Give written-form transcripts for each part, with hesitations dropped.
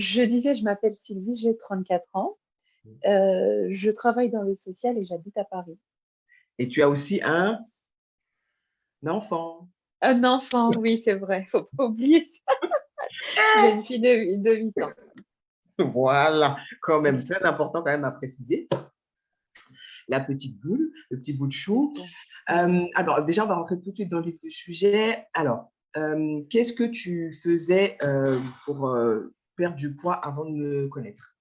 Je disais, je m'appelle Sylvie, j'ai 34 ans. Je travaille dans le social et j'habite à Paris. Et tu as aussi un enfant. Un enfant, oui, c'est vrai, faut pas oublier ça. J'ai une fille de 8 ans. Voilà, quand même, très important quand même à préciser. La petite boule, le petit bout de chou. Alors, déjà, on va rentrer tout de suite dans le vif du sujet. Alors, qu'est-ce que tu faisais pour perdre du poids avant de me connaître?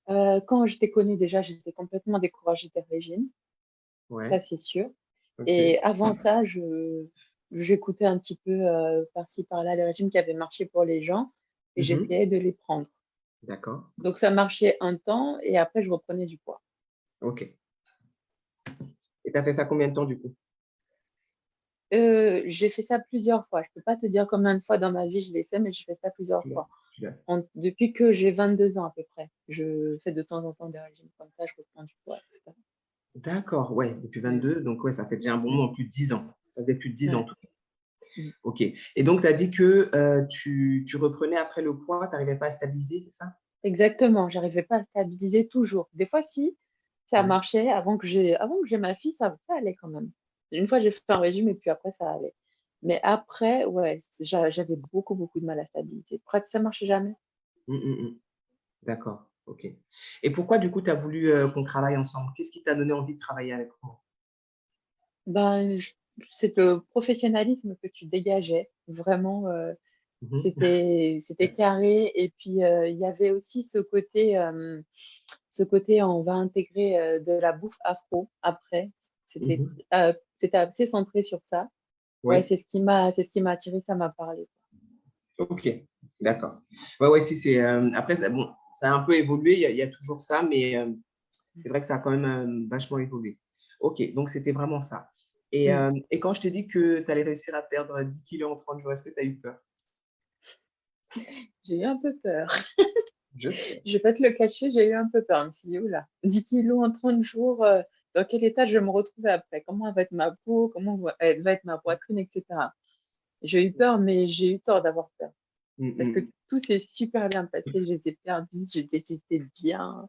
Quand je t'ai connue déjà, j'étais complètement découragée des régimes, ça Ouais, c'est sûr. ok. Et avant ça, j'écoutais un petit peu par-ci par-là les régimes qui avaient marché pour les gens et Mhm. j'essayais de les prendre. D'accord, Donc ça marchait un temps et après je reprenais du poids. ok. Et tu as fait ça combien de temps du coup? J'ai fait ça plusieurs fois. Je peux pas te dire combien de fois dans ma vie je l'ai fait, mais j'ai fait ça plusieurs fois. Depuis que j'ai 22 ans à peu près, je fais de temps en temps des régimes comme ça, je reprends du poids, etc. D'accord, ouais, depuis Mm, 22, donc ouais, ça fait déjà un bon mm, moment, plus de 10 ans. Ça faisait plus de 10 ans en ouais, tout cas. mm. Ok. Et donc, tu as dit que tu reprenais après le poids, tu n'arrivais pas à stabiliser, c'est ça? Exactement, j'arrivais pas à stabiliser toujours. Des fois, si, ça Ouais. marchait. Avant que j'ai ma fille, ça allait quand même. Une fois, j'ai fait un régime et puis après, ça allait. Mais après, ouais, j'avais beaucoup, beaucoup de mal à stabiliser. Après, ça marchait jamais. Mm, mm, mm. D'accord, ok. Et pourquoi du coup, tu as voulu qu'on travaille ensemble? Qu'est-ce qui t'a donné envie de travailler avec moi? Ben, c'est le professionnalisme que tu dégageais. Vraiment, Mhm. c'était Merci. carré. Et puis, il y avait aussi ce côté, on va intégrer de la bouffe afro après. C'était Mhm. c'était assez centré sur ça. Ouais, Oui, c'est ce qui m'a attiré, ça m'a parlé. ok, d'accord. Ouais, ouais, si, c'est. Après, bon, ça a un peu évolué, il y a toujours ça, mais c'est vrai que ça a quand même vachement évolué. Ok, donc c'était vraiment ça. Mm. Et quand je t'ai dit que tu allais réussir à perdre 10 kilos en 30 jours, est-ce que tu as eu peur? J'ai eu un peu peur. Je sais. Je vais pas te le cacher, j'ai eu un peu peur. Je me suis dit, oula, 10 kilos en 30 jours, dans quel état je vais me retrouver après? Comment va être ma peau? Elle va être ma poitrine, etc. J'ai eu peur, mais j'ai eu tort d'avoir peur. Mm, Parce que mm. tout s'est super bien passé, je les ai perdus, j'étais bien,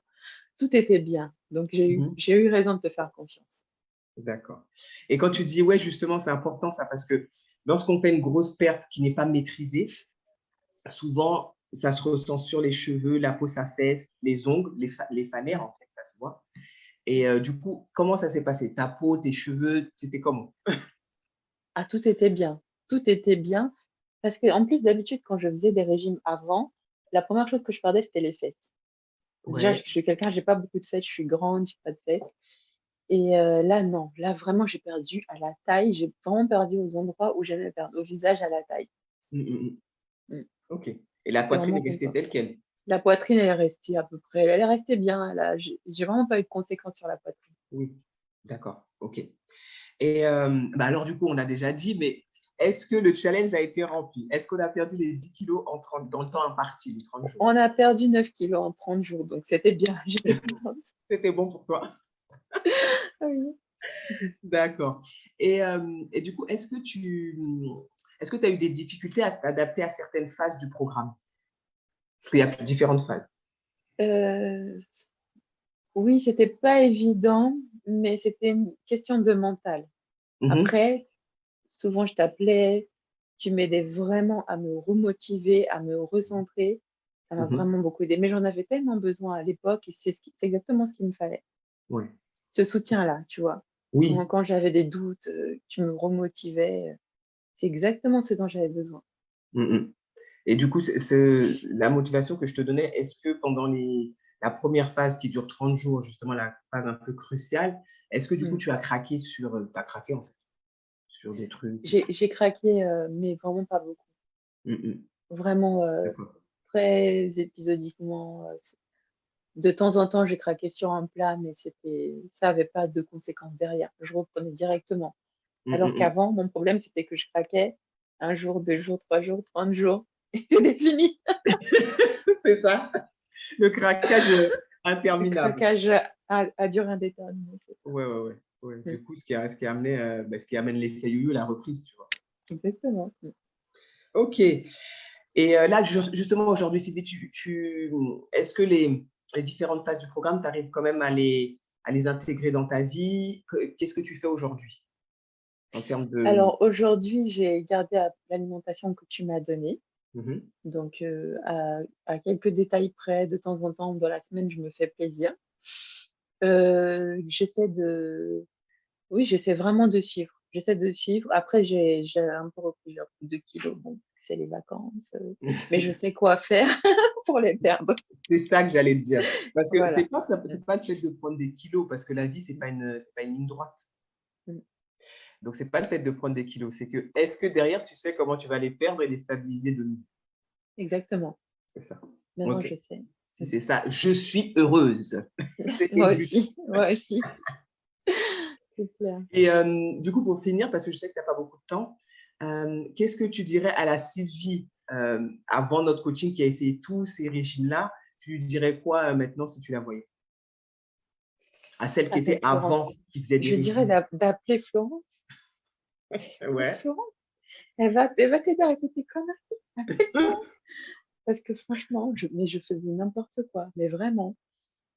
tout était bien. Donc Mhm. j'ai eu raison de te faire confiance. D'accord. Et quand tu dis, ouais, justement, c'est important ça, parce que lorsqu'on fait une grosse perte qui n'est pas maîtrisée, souvent, ça se ressent sur les cheveux, la peau s'affaisse, les ongles, les fanères, Mm. en fait, ça se voit. Et du coup, comment ça s'est passé? Ta peau, tes cheveux, c'était comment? Ah, tout était bien. Tout était bien. Parce que, en plus, d'habitude, quand je faisais des régimes avant, la première chose que je perdais, c'était les fesses. Déjà, je Ouais. suis quelqu'un, j'ai pas beaucoup de fesses, je suis grande, j'ai pas de fesses. Et là, non. Là, vraiment, j'ai perdu à la taille. J'ai vraiment perdu aux endroits où j'aimais perdre, au visage, à la taille. Mm, mm, mm. Mm. Ok. Et la J'étais poitrine vraiment est restée contente. telle quelle? La poitrine, elle est restée à peu près. Elle est restée bien. J'ai vraiment pas eu de conséquences sur la poitrine. Oui. D'accord. Ok. Et bah alors, du coup, on a déjà dit, mais est-ce que le challenge a été rempli? Est-ce qu'on a perdu les 10 kilos dans le temps imparti, les 30 jours? On a perdu 9 kilos en 30 jours, donc c'était bien. J'étais contente. C'était bon pour toi? Ah oui. D'accord. Et du coup, est-ce que tu as eu des difficultés à t'adapter à certaines phases du programme? Parce qu'il y a différentes phases. Euh, oui, c'était pas évident, mais c'était une question de mental. Mhm, Après, souvent, je t'appelais, tu m'aidais vraiment à me remotiver, à me recentrer. Ça m'a mhm. vraiment beaucoup aidé. Mais j'en avais tellement besoin à l'époque et c'est exactement ce qu'il me fallait. Ouais. Ce soutien-là, tu vois. Quand, Oui. quand j'avais des doutes, tu me remotivais. C'est exactement ce dont j'avais besoin. Mhm. Et du coup, la motivation que je te donnais, est-ce que pendant la première phase qui dure 30 jours, justement la phase un peu cruciale, est-ce que du coup Mm. tu as craqué t'as craqué en fait, sur des trucs? J'ai craqué, mais vraiment pas beaucoup. Mhm. Vraiment D'accord. très épisodiquement. De temps en temps, j'ai craqué sur un plat, mais ça n'avait pas de conséquences derrière. Je reprenais directement. Alors Mhm. qu'avant, mon problème, c'était que je craquais un jour, 2 jours, 3 jours, 30 jours, et c'était fini. C'est ça, le craquage Le interminable. craquage à durée indéterminée, c'est ça. Ouais, ouais, ouais. Ouais. Mm. Du coup, ce qui a amené, ce qui amène l'effet yo-yo, la reprise, tu vois. Exactement. Mm. Ok. Et là, justement, aujourd'hui, Sylvie, est-ce que les différentes phases du programme, tu arrives quand même à les intégrer dans ta vie? Qu'est-ce que tu fais aujourd'hui en termes de… Alors aujourd'hui, j'ai gardé l'alimentation que tu m'as donnée. Mhm, Donc, à quelques détails près, de temps en temps, dans la semaine, je me fais plaisir. J'essaie de… Oui, j'essaie vraiment de suivre. J'essaie de suivre. Après, j'ai un peu repris, j'ai repris 2 kilos, bon, parce que c'est les vacances, mais je sais quoi faire pour les perdre. c'est ça que j'allais te dire. Parce que Voilà. c'est pas le fait de prendre des kilos, parce que la vie, c'est pas une ligne droite. Mm. Donc, c'est pas le fait de prendre des kilos, c'est que est-ce que derrière, tu sais comment tu vas les perdre et les stabiliser de nouveau? Exactement. C'est ça. Maintenant, Ok. je sais. Si c'est ça, je suis heureuse. C'était le Moi but. aussi, moi aussi. C'est clair. Et du coup, pour finir, parce que je sais que tu n'as pas beaucoup de temps, qu'est-ce que tu dirais à la Sylvie avant notre coaching qui a essayé tous ces régimes-là? Tu lui dirais quoi maintenant si tu la voyais? À celle qui était Appelle avant, Florence. qui faisait des Je dirais régimes. d'appeler Florence. Appelle Ouais. Florence. Elle va t'aider à arrêter tes conneries. Appelle Florence. Parce que franchement, mais je faisais n'importe quoi. Mais vraiment.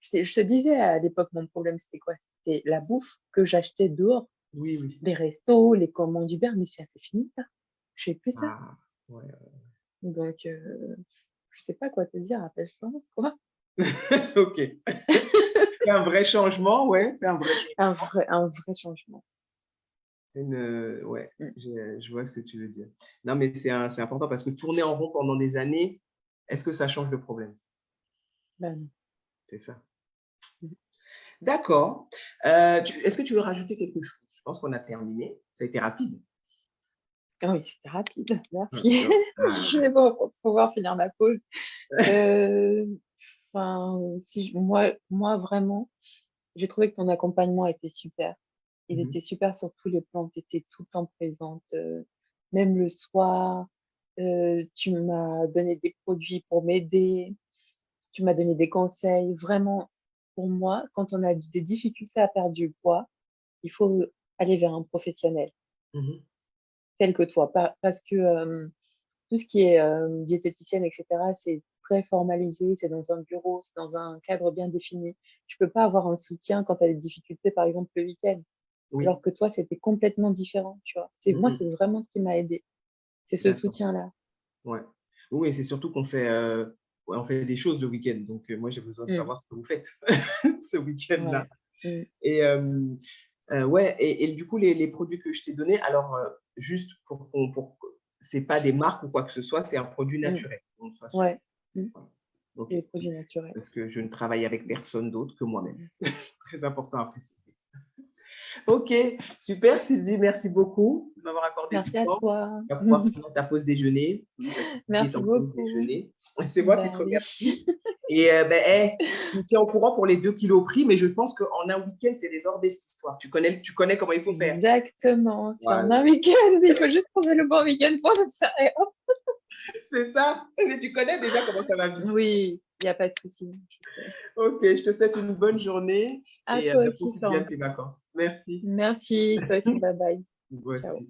Je te disais à l'époque, mon problème, c'était quoi? C'était la bouffe que j'achetais dehors. Oui, oui. Les restos, les commandes Uber, mais c'est fini ça. Je fais plus ça. Ah, ouais. Donc, je sais pas quoi te dire, appelle Florence, quoi. Ok. C'est un vrai changement, ouais. C'est un vrai changement. Un vrai changement. Ouais, Mm. je vois ce que tu veux dire. Non, mais c'est important parce que tourner en rond pendant des années, est-ce que ça change le problème? Ben non. C'est ça. Mm. D'accord. Est-ce que tu veux rajouter quelque chose? Je pense qu'on a terminé. Ça a été rapide. Ah oui, c'était rapide, Ah, merci. ah. Je vais pouvoir finir ma pause. Enfin, si moi, vraiment, j'ai trouvé que ton accompagnement était super. Il Mhm. était super sur tous les plans. Tu étais tout le temps présente, même le soir. Tu m'as donné des produits pour m'aider. Tu m'as donné des conseils. Vraiment, pour moi, quand on a des difficultés à perdre du poids, il faut aller vers un professionnel Mhm. tel que toi. Parce que tout ce qui est diététicienne, etc., c'est très formalisé, c'est dans un bureau, c'est dans un cadre bien défini. Tu peux pas avoir un soutien quand tu as des difficultés, par exemple, le week-end. Oui. Alors que toi, c'était complètement différent, tu vois. Moi, Mhm. c'est vraiment ce qui m'a aidé. C'est ce D'accord. soutien-là. Ouais. Oui, c'est surtout qu'on fait, ouais, on fait des choses le week-end. Donc, moi, j'ai besoin de Mm. savoir ce que vous faites ce week-end-là. Ouais. Mm. Et ouais, et du coup, les produits que je t'ai donnés, alors, juste c'est pas des marques ou quoi que ce soit, c'est un produit Mm. naturel. On soit sûr. Ouais. Mm. Voilà. Ok. Les produits naturels. Parce que je ne travaille avec personne d'autre que moi-même. Très important à préciser. Ok, super Sylvie, merci beaucoup de m'avoir accordé du Merci à temps. toi. Tu vas pouvoir finir ta pause déjeuner, oui, parce que Sylvie est Merci en pause beaucoup. déjeuner. C'est moi qui te Ben oui. remercie. Et ben, hey, tu me tiens au courant pour les 2 kilos pris, mais je pense qu'en un week-end, c'est désordre cette histoire. Tu connais comment il faut faire. Exactement. C'est en Voilà, un week-end. Il faut juste trouver le bon week-end pour le faire. Et hop. c'est ça. Mais tu connais déjà comment ça va vite. Oui, il n'y a pas de souci. Ok, je te souhaite une bonne journée À et toi ben, aussi, profite bien de Florence. tes vacances. Merci. Merci. Toi aussi. Bye bye. Ciao. Voici.